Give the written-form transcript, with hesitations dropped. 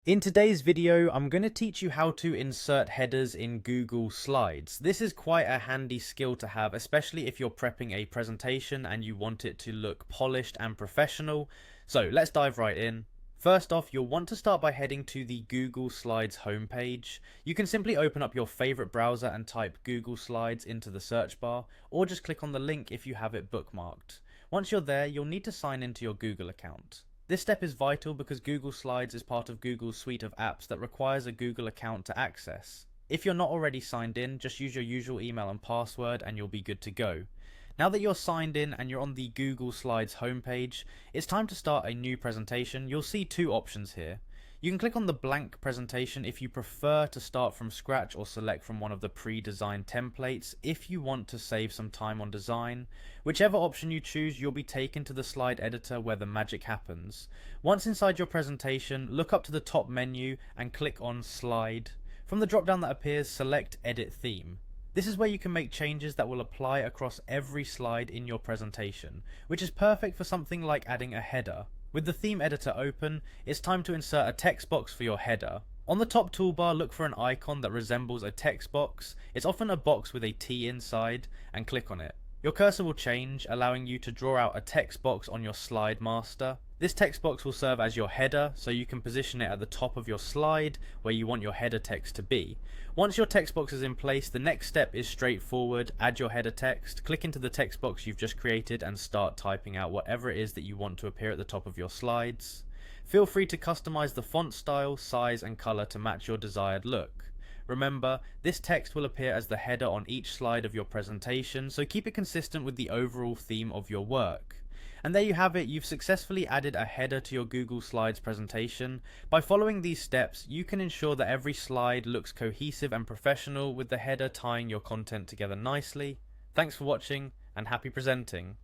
In today's video, I'm going to teach you how to insert headers in Google Slides. This is quite a handy skill to have, especially if you're prepping a presentation and you want it to look polished and professional. So let's dive right in. First off, you'll want to start by heading to the Google Slides homepage. You can simply open up your favorite browser and type Google Slides into the search bar, or just click on the link if you have it bookmarked. Once you're there, you'll need to sign into your Google account. This step is vital because Google Slides is part of Google's suite of apps that requires a Google account to access. If you're not already signed in, just use your usual email and password and you'll be good to go. Now that you're signed in and you're on the Google Slides homepage, it's time to start a new presentation. You'll see two options here. You can click on the blank presentation if you prefer to start from scratch, or select from one of the pre-designed templates if you want to save some time on design. Whichever option you choose, you'll be taken to the slide editor where the magic happens. Once inside your presentation, look up to the top menu and click on Slide. From the drop down that appears, select Edit Theme. This is where you can make changes that will apply across every slide in your presentation, which is perfect for something like adding a header. With the theme editor open, it's time to insert a text box for your header. On the top toolbar, look for an icon that resembles a text box. It's often a box with a T inside, and click on it. Your cursor will change, allowing you to draw out a text box on your slide master. This text box will serve as your header, so you can position it at the top of your slide where you want your header text to be. Once your text box is in place, the next step is straightforward. Add your header text, click into the text box you've just created and start typing out whatever it is that you want to appear at the top of your slides. Feel free to customize the font style, size and color to match your desired look. Remember, this text will appear as the header on each slide of your presentation, so keep it consistent with the overall theme of your work. And there you have it, you've successfully added a header to your Google Slides presentation. By following these steps, you can ensure that every slide looks cohesive and professional, with the header tying your content together nicely. Thanks for watching, and happy presenting.